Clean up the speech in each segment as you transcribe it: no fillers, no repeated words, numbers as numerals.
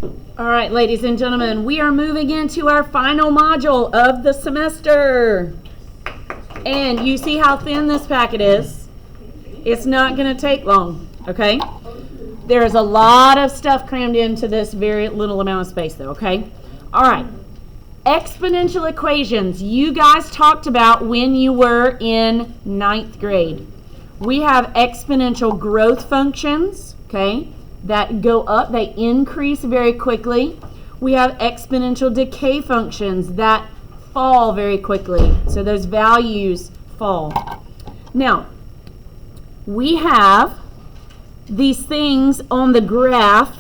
All right, ladies and gentlemen, we are moving into our final module of the semester. And you see how thin this packet is? It's not going to take long, okay? There's a lot of stuff crammed into this very little amount of space, though, okay? All right. Exponential equations, you guys talked about when you were in 9th grade. We have exponential growth functions, okay, that go up, they increase very quickly. We have exponential decay functions that fall very quickly, so those values fall. Now, we have these things on the graph.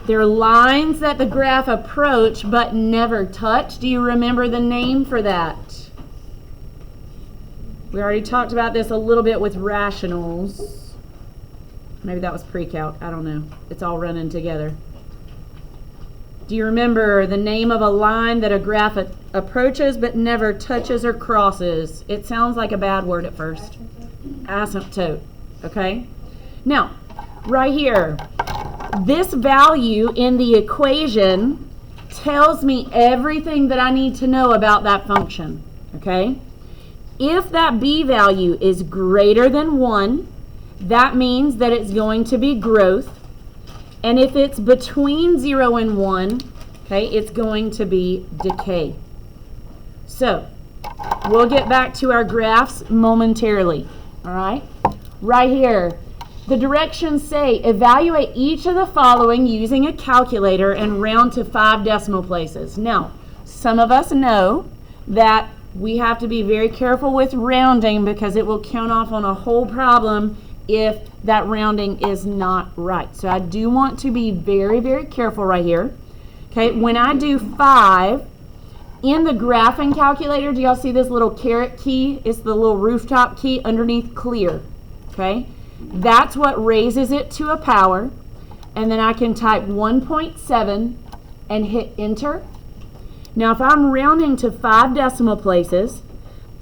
They're lines that the graph approach but never touch. Do you remember the name for that? We already talked about this a little bit with rationals. Maybe that was pre-calc. I don't know. It's all running together. Do you remember the name of a line that a graph approaches but never touches or crosses? It sounds like a bad word at first. Asymptote. Okay? Now, right here, this value in the equation tells me everything that I need to know about that function. Okay? If that b value is greater than 1, that means that it's going to be growth. And if it's between 0 and 1, okay, it's going to be decay. So, we'll get back to our graphs momentarily. All right? Right here, the directions say evaluate each of the following using a calculator and round to 5 decimal places. Now, some of us know that we have to be very careful with rounding because it will count off on a whole problem if that rounding is not right. So I do want to be very, very careful right here. Okay, when I do 5, in the graphing calculator, do y'all see this little caret key? It's the little rooftop key underneath clear. Okay, that's what raises it to a power. And then I can type 1.7 and hit enter. Now, if I'm rounding to 5 decimal places,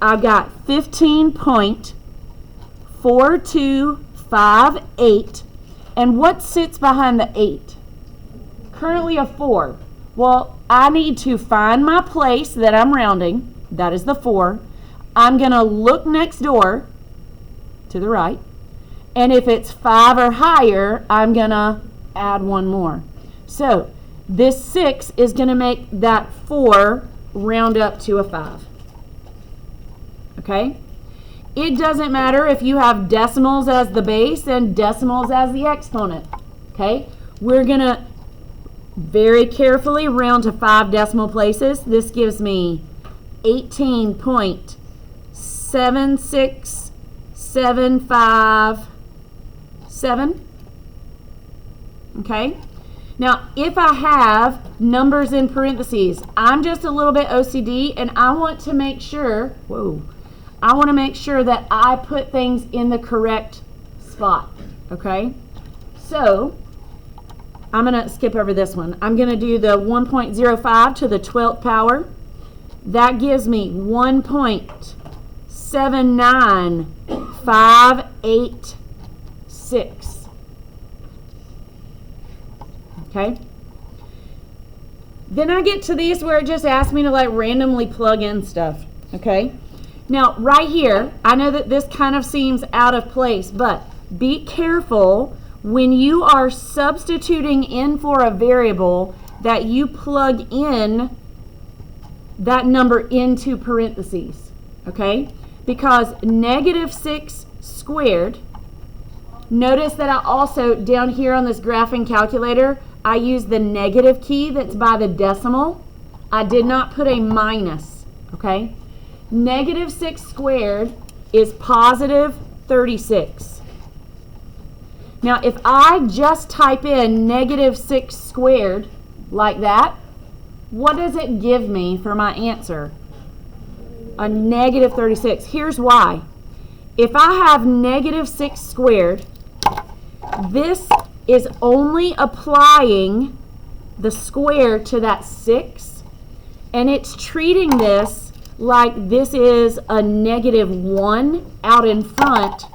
I've got 15.4258. And what sits behind the 8? Currently a 4. Well, I need to find my place that I'm rounding. That is the 4. I'm going to look next door to the right. And if it's 5 or higher, I'm going to add one more. So, this 6 is going to make that 4 round up to a 5. Okay? It doesn't matter if you have decimals as the base and decimals as the exponent. Okay? We're going to very carefully round to 5 decimal places. This gives me 18.76757. Okay? Now, if I have numbers in parentheses, I'm just a little bit OCD and I want to make sure, that I put things in the correct spot, okay? So, I'm going to skip over this one. I'm going to do the 1.05 to the 12th power. That gives me 1.79586. Okay. Then I get to these where it just asks me to like randomly plug in stuff. Okay. Now, right here, I know that this kind of seems out of place, but be careful when you are substituting in for a variable that you plug in that number into parentheses. Okay. Because -6 squared, notice that I also, down here on this graphing calculator, I use the negative key that's by the decimal. I did not put a minus, okay? -6 squared is positive 36. Now, if I just type in -6 squared like that, what does it give me for my answer? A negative 36. Here's why. If I have -6 squared, this is only applying the square to that 6, and it's treating this like this is a -1 out in front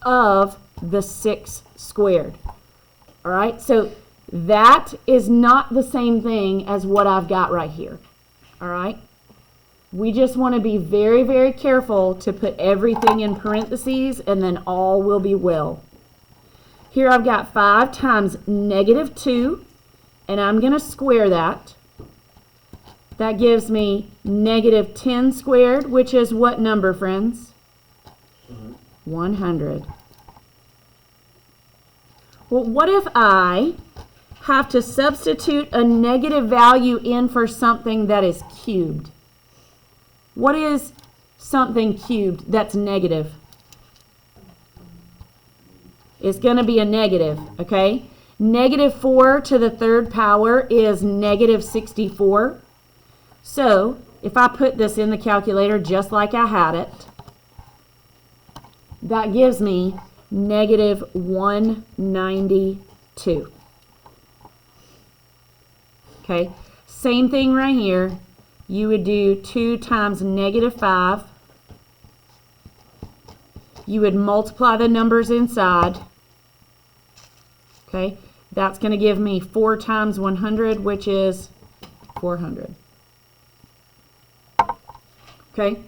of the 6 squared. All right, so that is not the same thing as what I've got right here. All right, we just want to be very, very careful to put everything in parentheses, and then all will be well. Here I've got 5 times negative 2, and I'm going to square that. That gives me negative 10 squared, which is what number, friends? 100. Well, what if I have to substitute a negative value in for something that is cubed? What is something cubed that's negative? It's going to be a negative, okay? Negative 4 to the 3rd power is negative 64. So, if I put this in the calculator just like I had it, that gives me negative 192. Okay, same thing right here. You would do 2 times negative 5. You would multiply the numbers inside. Okay, that's going to give me 4 times 100, which is 400. Okay,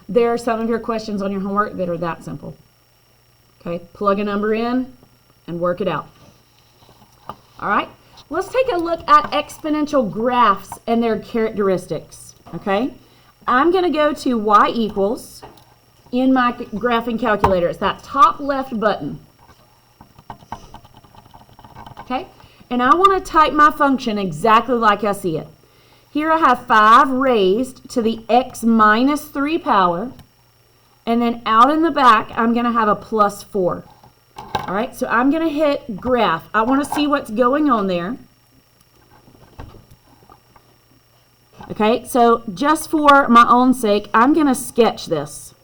there are some of your questions on your homework that are that simple. Okay, plug a number in and work it out. All right, let's take a look at exponential graphs and their characteristics. Okay, I'm going to go to y equals in my graphing calculator. It's that top left button. Okay, and I want to type my function exactly like I see it. Here I have 5 raised to the x minus 3 power, and then out in the back I'm going to have a plus 4. All right, so I'm going to hit graph. I want to see what's going on there. Okay, so just for my own sake, I'm going to sketch this.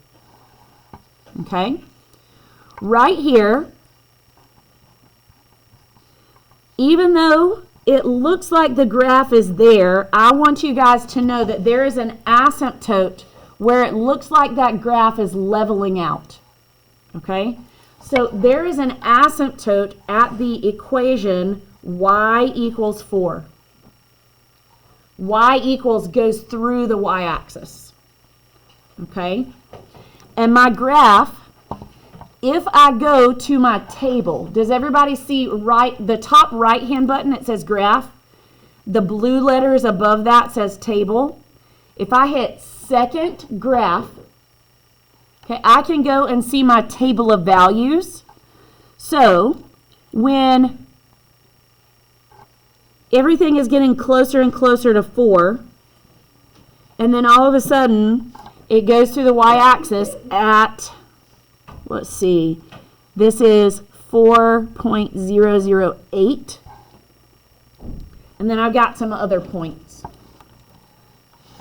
Okay, right here, even though it looks like the graph is there, I want you guys to know that there is an asymptote where it looks like that graph is leveling out. Okay, so there is an asymptote at the equation y equals 4. Y equals goes through the y-axis. Okay, and my graph, if I go to my table, does everybody see the top right-hand button? It says graph. The blue letters above that says table. If I hit second graph, okay, I can go and see my table of values. So when everything is getting closer and closer to 4, and then all of a sudden it goes through the y-axis at, let's see, this is 4.008, and then I've got some other points.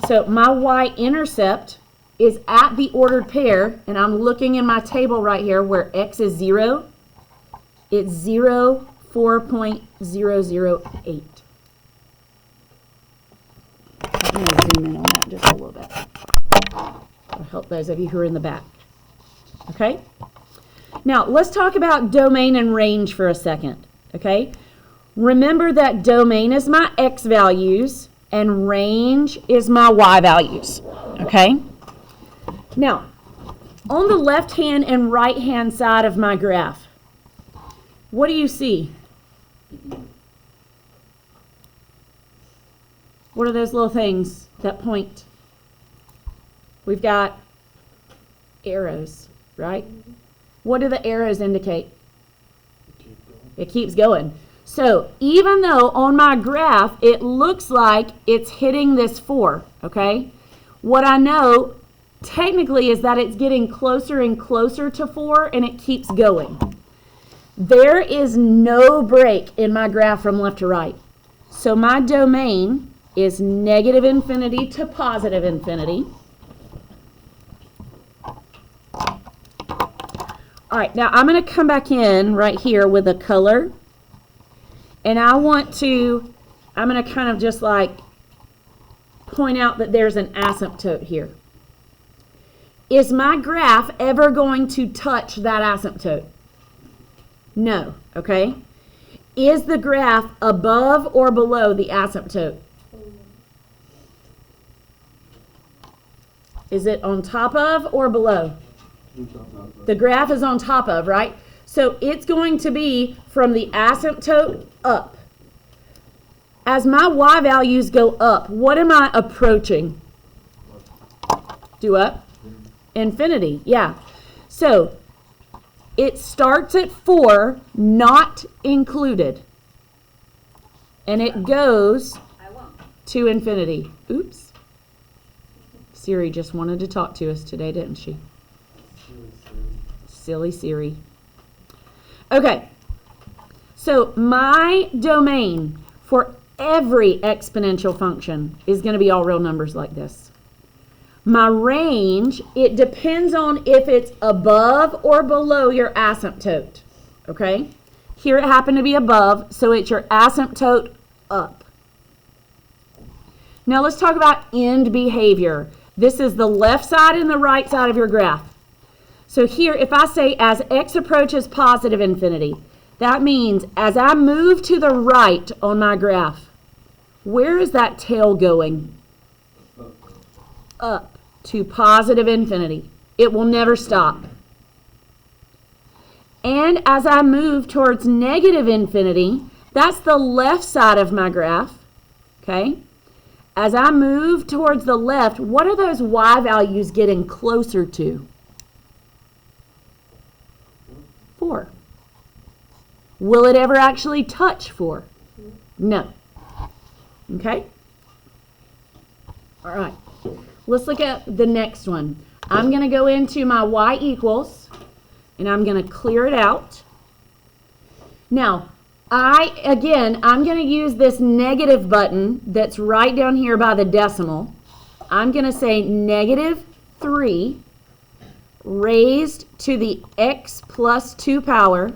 So my y-intercept is at the ordered pair, and I'm looking in my table right here where x is 0. It's 0, 4.008. I'm going to zoom in on that just a little bit. It'll help those of you who are in the back. Okay? Now, let's talk about domain and range for a second. Okay? Remember that domain is my x values and range is my y values. Okay? Now, on the left-hand and right-hand side of my graph, what do you see? What are those little things that point? We've got arrows, right? What do the arrows indicate? It keeps going. So even though on my graph it looks like it's hitting this 4, okay? What I know technically is that it's getting closer and closer to 4 and it keeps going. There is no break in my graph from left to right. So my domain is negative infinity to positive infinity. All right, now I'm going to come back in right here with a color. And I'm going to kind of just like point out that there's an asymptote here. Is my graph ever going to touch that asymptote? No, okay? Is the graph above or below the asymptote? Is it on top of or below? The graph is on top of, right? So it's going to be from the asymptote up. As my y values go up, what am I approaching? Do up? Infinity, yeah. So it starts at 4, not included. And it goes to infinity. Oops. Siri just wanted to talk to us today, didn't she? Silly Siri. Okay. So my domain for every exponential function is going to be all real numbers like this. My range, it depends on if it's above or below your asymptote. Okay? Here it happened to be above, so it's your asymptote up. Now let's talk about end behavior. This is the left side and the right side of your graph. So here, if I say as x approaches positive infinity, that means as I move to the right on my graph, where is that tail going? Up to positive infinity. It will never stop. And as I move towards negative infinity, that's the left side of my graph. Okay? As I move towards the left, what are those y values getting closer to? 4. Will it ever actually touch 4? No. Okay? All right. Let's look at the next one. I'm going to go into my y equals, and I'm going to clear it out. Now, I'm going to use this negative button that's right down here by the decimal. I'm going to say -3 raised to the x plus 2 power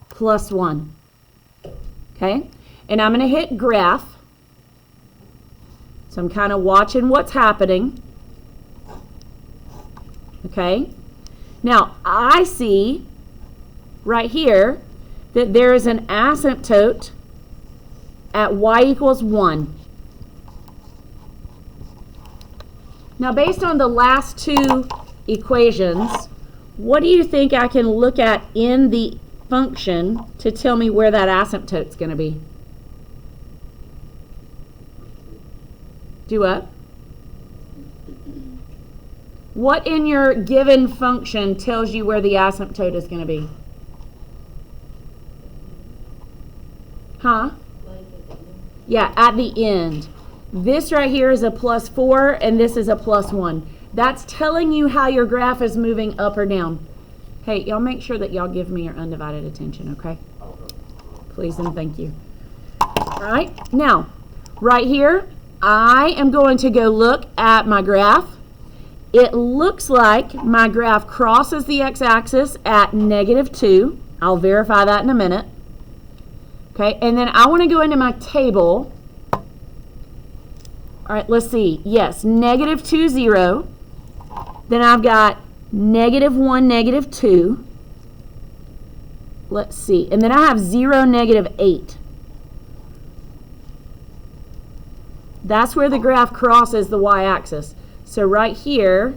plus 1. Okay? And I'm going to hit graph. So I'm kind of watching what's happening. Okay? Now, I see right here that there is an asymptote at y equals 1. Now, based on the last two equations, what do you think I can look at in the function to tell me where that asymptote is going to be? Do what? What in your given function tells you where the asymptote is going to be? Huh? Yeah, at the end. This right here is a +4 and this is a +1. That's telling you how your graph is moving up or down. Hey, y'all make sure that y'all give me your undivided attention, okay? Please and thank you. All right, now, right here, I am going to go look at my graph. It looks like my graph crosses the x-axis at -2. I'll verify that in a minute. Okay, and then I want to go into my table. All right, let's see. Yes, -2, 0. Then I've got -1, -2. Let's see. And then I have 0, -8. That's where the graph crosses the y-axis. So right here,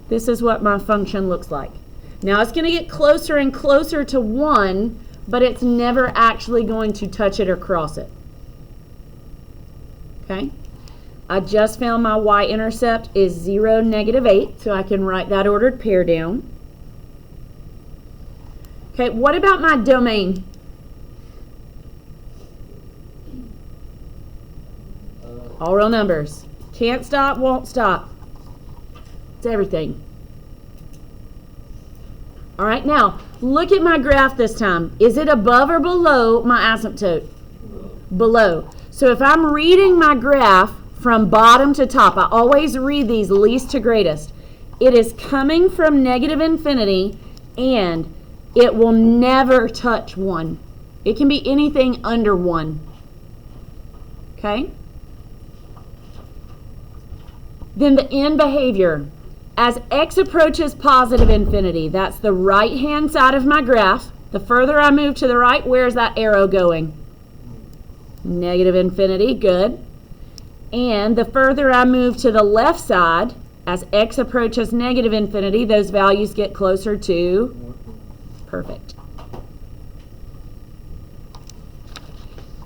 this is what my function looks like. Now it's going to get closer and closer to 1, but it's never actually going to touch it or cross it. Okay? I just found my y-intercept is 0, -8, so I can write that ordered pair down. Okay, what about my domain? All real numbers. Can't stop, won't stop. It's everything. All right, now, look at my graph this time. Is it above or below my asymptote? Below. So if I'm reading my graph from bottom to top, I always read these least to greatest. It is coming from -infinity, and it will never touch 1. It can be anything under 1. Okay? Then the end behavior. As x approaches positive infinity, that's the right-hand side of my graph. The further I move to the right, where's that arrow going? Negative infinity, good. And the further I move to the left side, as x approaches negative infinity, those values get closer to perfect.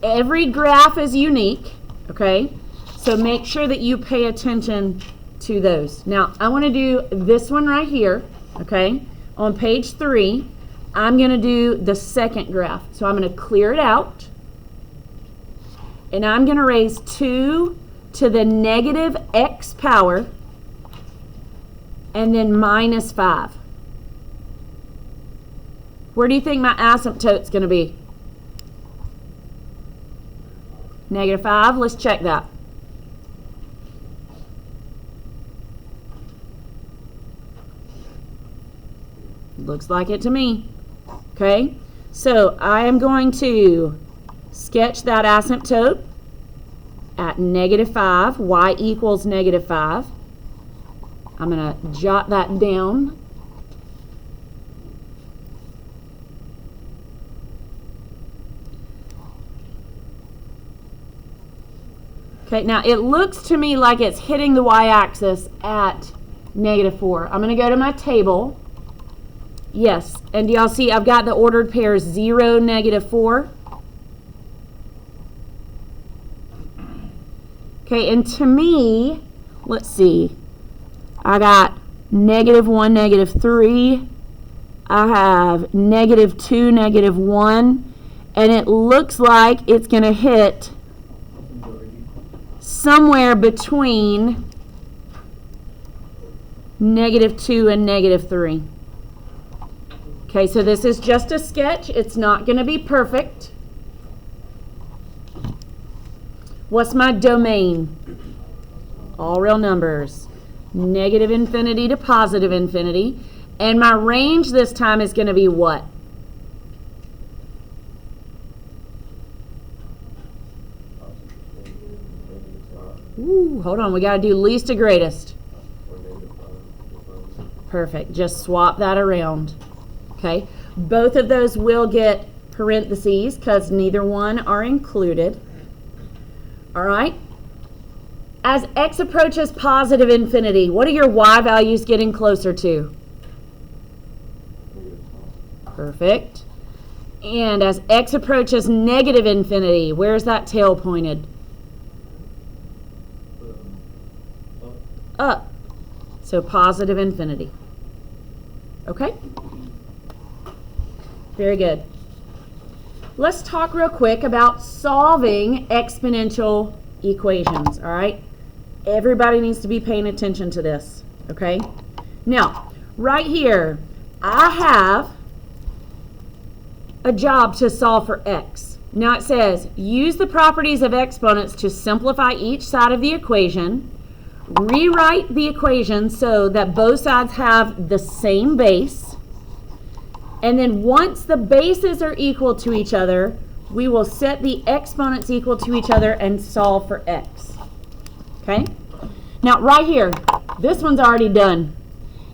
Every graph is unique, okay? So make sure that you pay attention to those. Now, I want to do this one right here, okay? On page 3, I'm going to do the second graph. So I'm going to clear it out. And I'm going to raise 2 to the negative x power and then minus 5. Where do you think my asymptote's going to be? Negative 5. Let's check that. Looks like it to me. Okay, so I am going to sketch that asymptote at negative 5, y equals negative 5. I'm going to jot that down. Okay, now it looks to me like it's hitting the y-axis at negative 4. I'm going to go to my table. Yes, and do y'all see I've got the ordered pairs 0, negative 4. Okay, and to me, let's see, I got negative 1, negative 3. I have negative 2, negative 1. And it looks like it's going to hit somewhere between negative 2 and negative 3. Okay, so this is just a sketch. It's not going to be perfect. What's my domain? All real numbers. Negative infinity to positive infinity. And my range this time is going to be what? Ooh, hold on. We got to do least to greatest. Perfect. Just swap that around. Okay. Both of those will get parentheses because neither one are included. All right. As x approaches positive infinity, what are your y values getting closer to? Perfect. And as x approaches negative infinity, where's that tail pointed? Up. So positive infinity. Okay? Very good. Let's talk real quick about solving exponential equations, all right? Everybody needs to be paying attention to this, okay? Now, right here, I have a job to solve for x. Now it says, use the properties of exponents to simplify each side of the equation. Rewrite the equation so that both sides have the same base. And then once the bases are equal to each other, we will set the exponents equal to each other and solve for x. Okay? Now right here, this one's already done.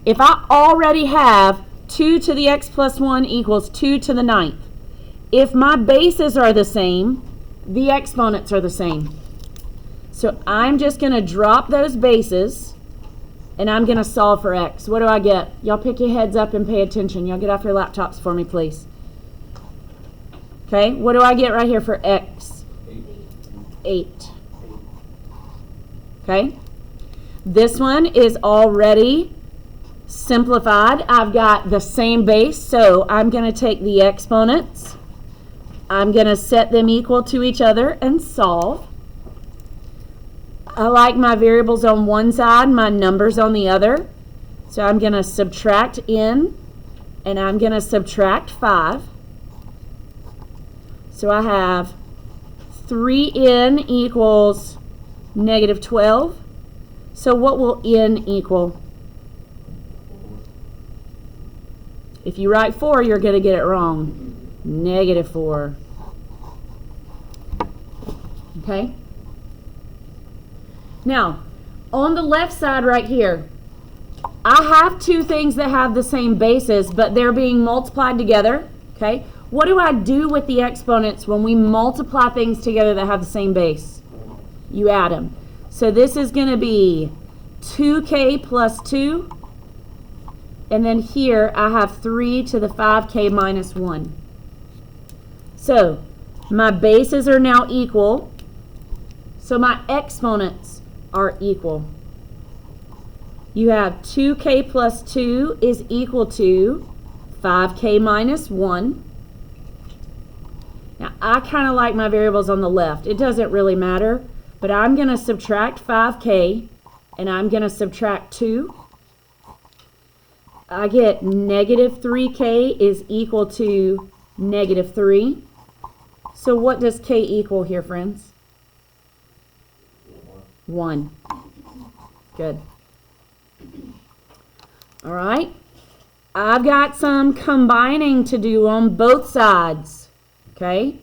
If I already have 2 to the x plus 1 equals 2 to the 9th, if my bases are the same, the exponents are the same. So I'm just going to drop those bases, and I'm going to solve for x. What do I get? Y'all pick your heads up and pay attention. Y'all get off your laptops for me, please. Okay, what do I get right here for x? 8. Okay, this one is already simplified. I've got the same base, so I'm going to take the exponents. I'm going to set them equal to each other and solve. I like my variables on one side, my numbers on the other. So I'm going to subtract n, and I'm going to subtract 5. So I have 3n equals negative 12. So what will n equal? If you write 4, you're going to get it wrong. Negative 4. Okay? Now, on the left side right here, I have two things that have the same basis, but they're being multiplied together, okay? What do I do with the exponents when we multiply things together that have the same base? You add them. So this is going to be 2k plus 2. And then here I have 3 to the 5k minus 1. So my bases are now equal. So my exponents are equal. You have 2k plus 2 is equal to 5k minus 1. Now, I kind of like my variables on the left. It doesn't really matter, but I'm going to subtract 5k, and I'm going to subtract 2. I get negative 3k is equal to negative 3. So what does k equal here, friends? 1. Good. All right. I've got some combining to do on both sides. Okay.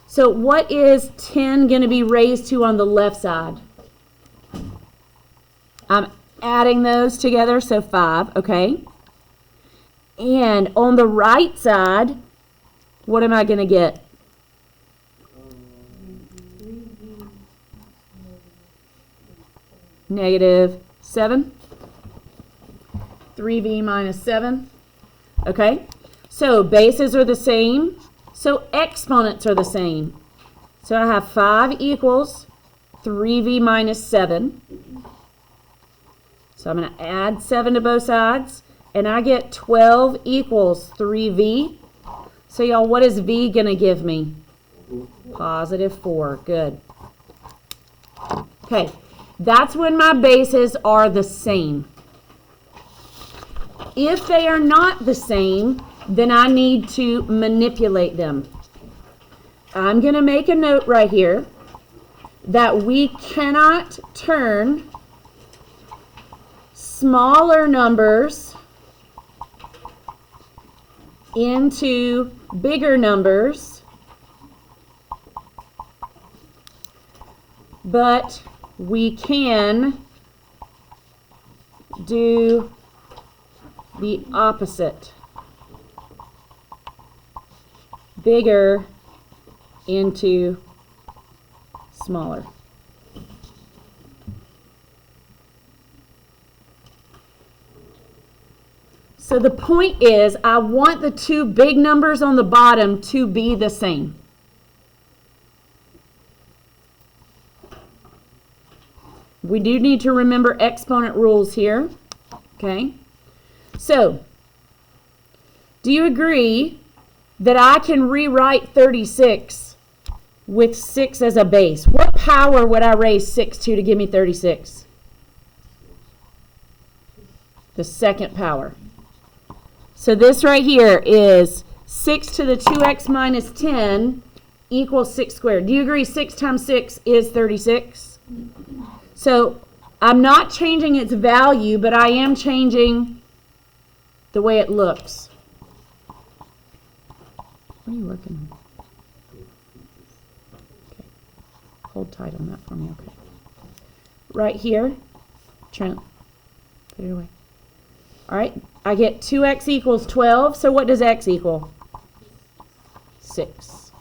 So what is 10 going to be raised to on the left side? I'm adding those together, so 5. Okay. And on the right side, what am I going to get? Negative 7. 3v minus 7. Okay, so bases are the same, so exponents are the same. So I have 5 equals 3v minus 7. So I'm going to add 7 to both sides, and I get 12 equals 3v. So y'all, what is v going to give me? Positive 4. Good. Okay, that's when my bases are the same. If they are not the same, then I need to manipulate them. I'm going to make a note right here that we cannot turn smaller numbers into bigger numbers, but we can do the opposite. Bigger into smaller. So the point is, I want the two big numbers on the bottom to be the same. We do need to remember exponent rules here. Okay? So, do you agree that I can rewrite 36 with 6 as a base? What power would I raise 6 to give me 36? The second power. So this right here is 6 to the 2x minus 10 equals 6 squared. Do you agree 6 times 6 is 36? So I'm not changing its value, but I am changing the way it looks. What are you working on? Okay. Hold tight on that for me, okay. Right here, Trent, put it away. All right, I get 2x equals 12, so what does x equal? 6.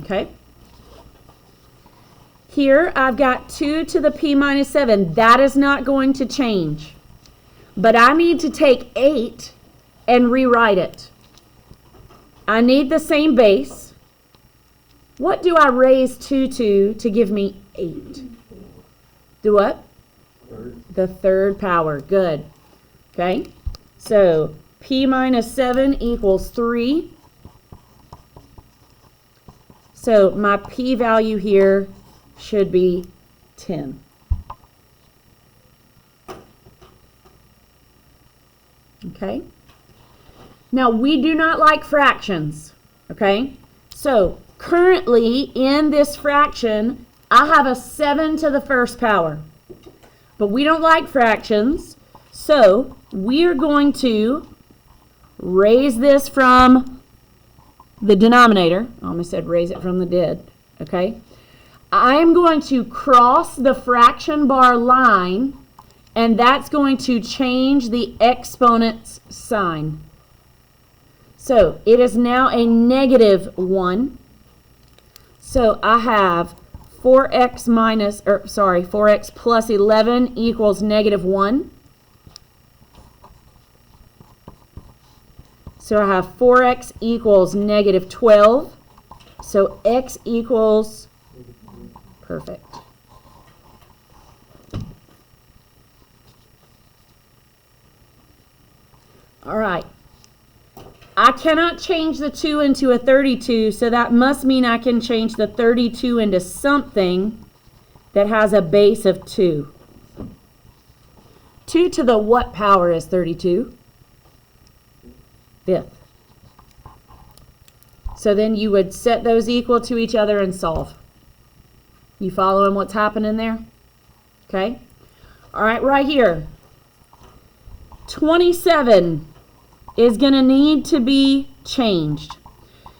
Okay. Here I've got 2 to the p minus 7. That is not going to change. But I need to take 8 and rewrite it. I need the same base. What do I raise 2 to give me 8? Do what? Third. The third power. Good. Okay. So p minus 7 equals 3. So my p value here should be 10. Okay. Now we do not like fractions. Okay. So currently in this fraction, I have a 7 to the first power. But we don't like fractions. So we are going to raise this from the denominator. I almost said raise it from the dead. Okay. I am going to cross the fraction bar line, and that's going to change the exponent's sign. So it is now a negative 1. So I have 4x plus 11 equals negative 1. So I have 4x equals negative 12. So x equals, perfect. All right. I cannot change the 2 into a 32, so that must mean I can change the 32 into something that has a base of 2. 2 to the what power is 32? 5th. So then you would set those equal to each other and solve. You following what's happening there? Okay. All right, right here. 27 is going to need to be changed.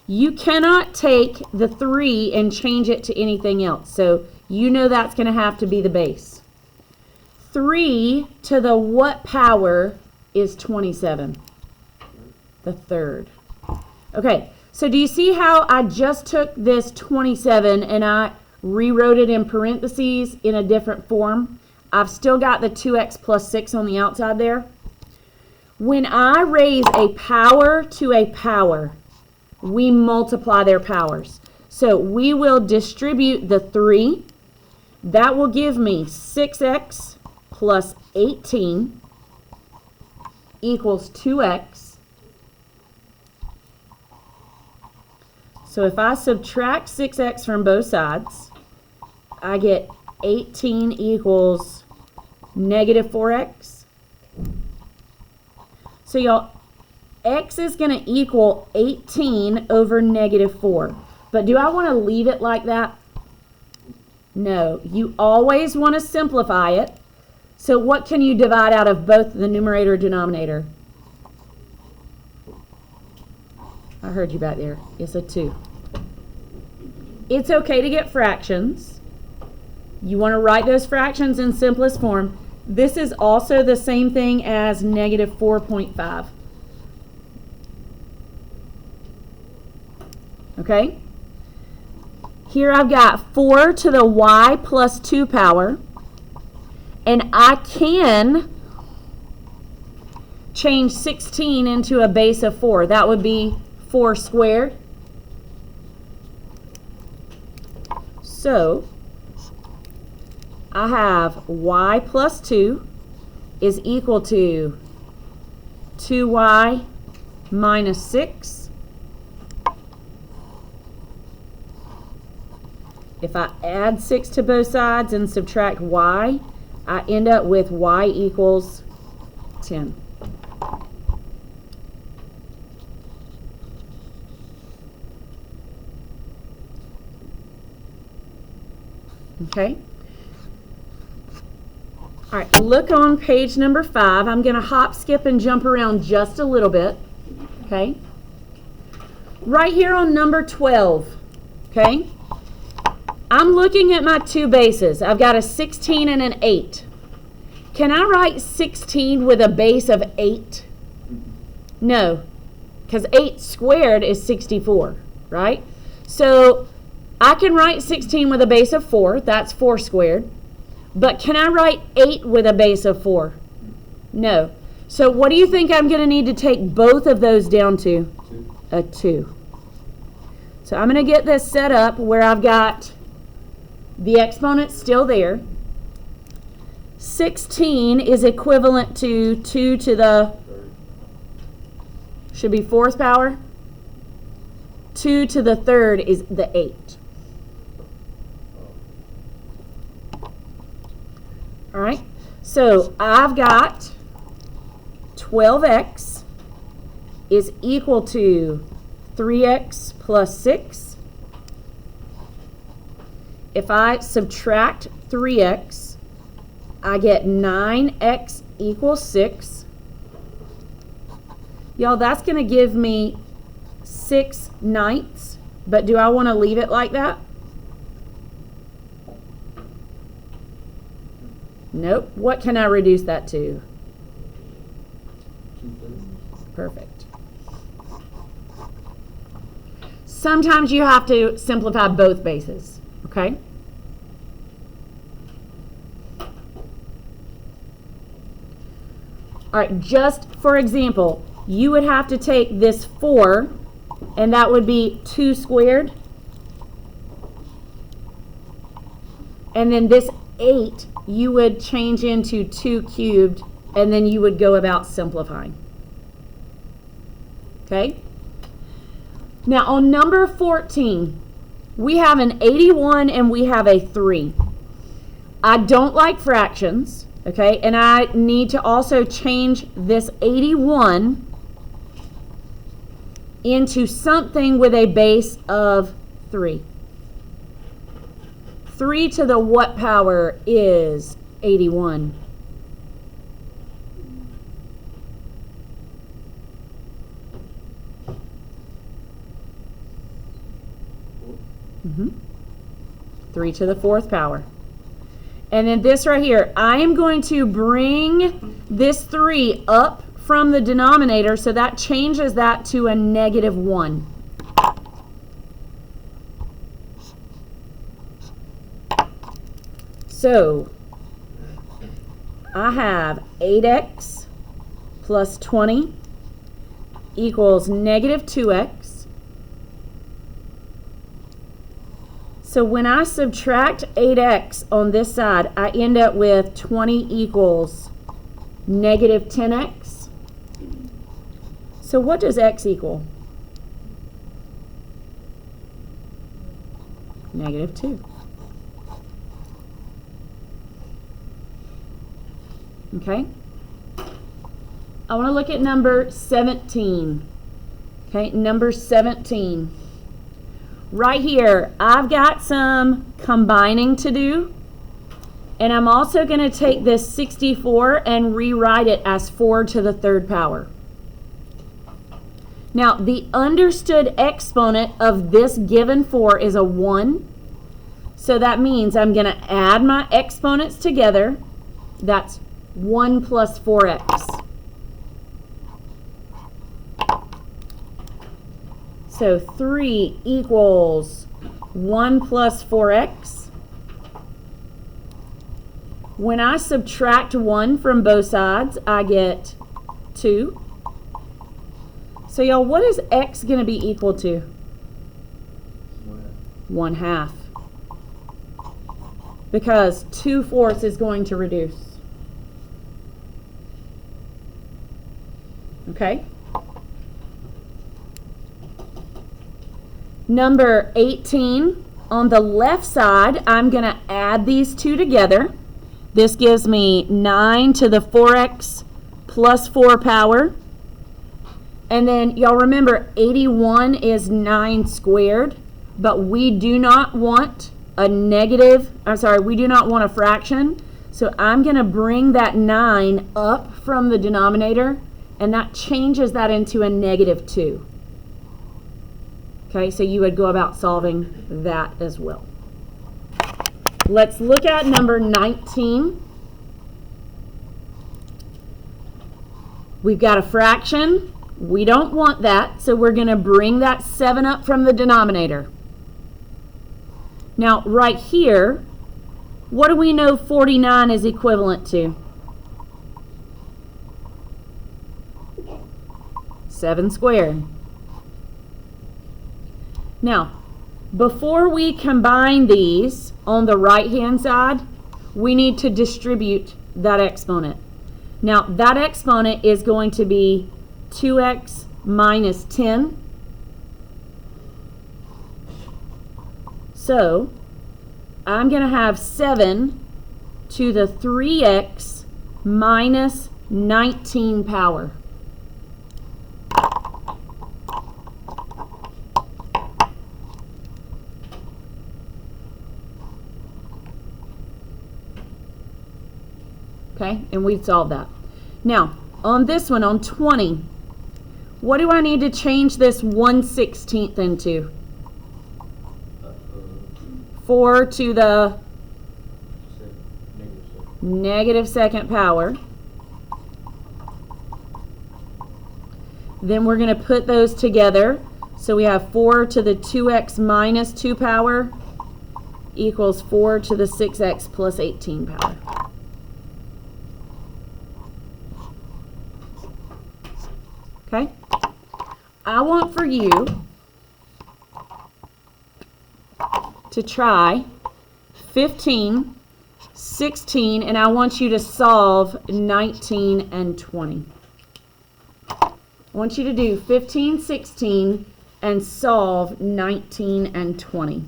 You cannot take the 3 and change it to anything else. So you know that's going to have to be the base. 3 to the what power is 27? The third. Okay, so do you see how I just took this 27 and I rewrote it in parentheses in a different form? I've still got the 2x plus 6 on the outside there. When I raise a power to a power, we multiply their powers. So we will distribute the 3. That will give me 6x plus 18 equals 2x. So if I subtract 6x from both sides, I get 18 equals negative 4x. So y'all, x is going to equal 18 over negative 4. But do I want to leave it like that? No. You always want to simplify it. So what can you divide out of both the numerator and denominator? I heard you back there. It's a 2. It's okay to get fractions. You want to write those fractions in simplest form. This is also the same thing as negative 4.5. Okay? Here I've got 4 to the y plus 2 power. And I can change 16 into a base of 4. That would be 4 squared. So I have y plus 2 is equal to 2y minus 6. If I add 6 to both sides and subtract y, I end up with y equals 10. Okay? All right, look on page number 5. I'm going to hop, skip, and jump around just a little bit. Okay? Right here on number 12. Okay? I'm looking at my two bases. I've got a 16 and an 8. Can I write 16 with a base of 8? No, because 8 squared is 64, right? So I can write 16 with a base of 4. That's 4 squared. But can I write 8 with a base of 4? No. So what do you think I'm going to need to take both of those down to? 2. A 2. So I'm going to get this set up where I've got the exponent still there. 16 is equivalent to 2 to the, should be 4th power. 2 to the 3rd is the 8. All right, so I've got 12x is equal to 3x plus 6. If I subtract 3x, I get 9x equals 6. Y'all, that's going to give me 6/9. But do I want to leave it like that? Nope. What can I reduce that to? 2/3. Perfect. Sometimes you have to simplify both bases, okay? All right, just for example, you would have to take this 4, and that would be 2 squared. And then this 8, you would change into 2 cubed, and then you would go about simplifying. Okay? Now on number 14, we have an 81 and we have a 3. I don't like fractions, okay? And I need to also change this 81 into something with a base of 3. 3 to the what power is 81? Mm-hmm. 3 to the 4th power. And then this right here, I am going to bring this 3 up from the denominator, so that changes that to a -1. So I have 8x plus 20 equals -2x. So when I subtract 8x on this side, I end up with 20 equals -10x. So what does x equal? -2. Okay. I want to look at number 17. Okay, number 17. Right here, I've got some combining to do. And I'm also going to take this 64 and rewrite it as 4 to the 3rd power. Now, the understood exponent of this given 4 is a 1. So that means I'm going to add my exponents together. That's 1 plus 4x. So 3 equals 1 plus 4x. When I subtract 1 from both sides, I get 2. So y'all, what is x going to be equal to? 1/2. Because 2/4 is going to reduce. Okay? Number 18, on the left side, I'm going to add these two together. This gives me 9 to the 4x plus 4 power. And then y'all remember 81 is 9 squared, but we do not want a we do not want a fraction. So I'm going to bring that 9 up from the denominator, and that changes that into a -2. Okay, so you would go about solving that as well. Let's look at number 19. We've got a fraction. We don't want that, so we're going to bring that 7 up from the denominator. Now, right here, what do we know 49 is equivalent to? 7 squared. Now, before we combine these on the right-hand side, we need to distribute that exponent. Now, that exponent is going to be 2x minus 10. So, I'm going to have 7 to the 3x minus 19 power. Okay, and we've solved that. Now, on this one, on 20, what do I need to change this 1/16 into? 4 to the negative second power. Then we're going to put those together. So we have 4 to the 2x minus 2 power equals 4 to the 6x plus 18 power. Okay? I want for you to try 15, 16, and I want you to solve 19 and 20. I want you to do 15, 16, and solve 19 and 20.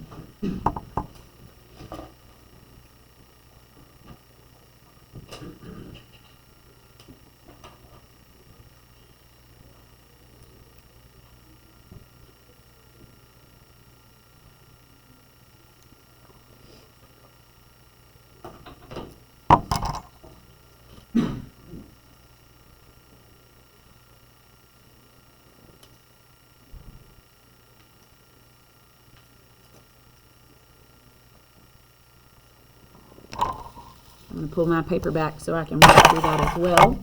I'm going to pull my paper back so I can work through that as well.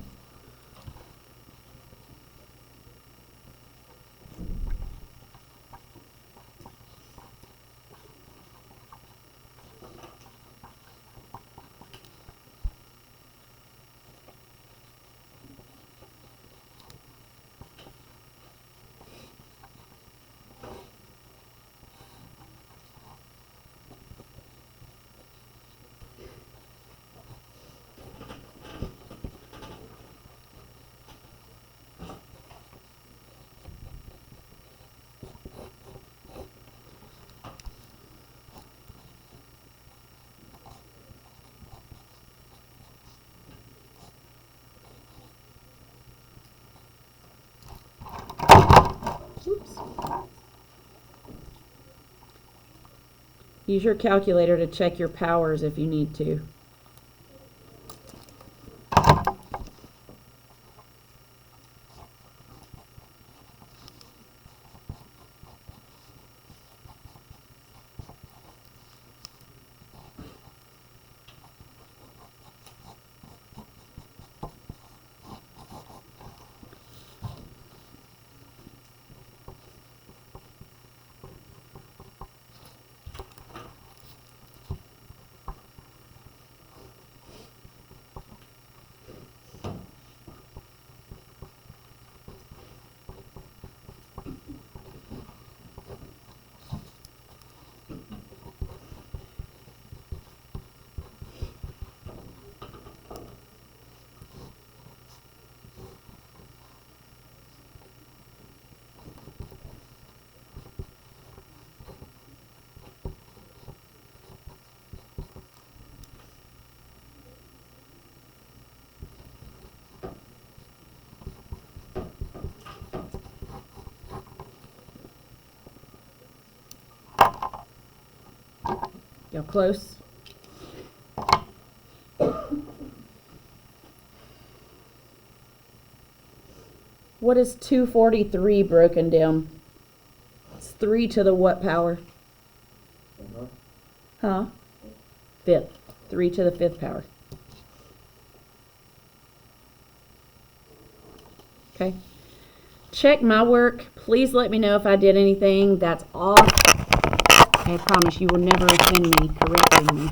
Use your calculator to check your powers if you need to. Y'all close? What is 243 broken down? It's 3 to the what power? Huh? Fifth. 3 to the 5th power. Okay. Check my work. Please let me know if I did anything that's off. I promise you will never offend me correcting me.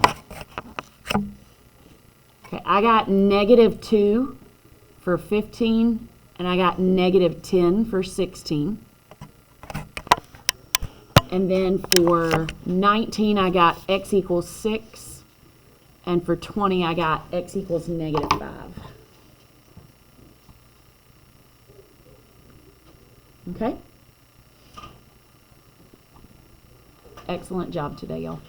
Okay, I got -2 for 15, and I got -10 for 16. And then for 19, I got x equals 6. And for 20, I got x equals -5. Okay? Excellent job today, y'all.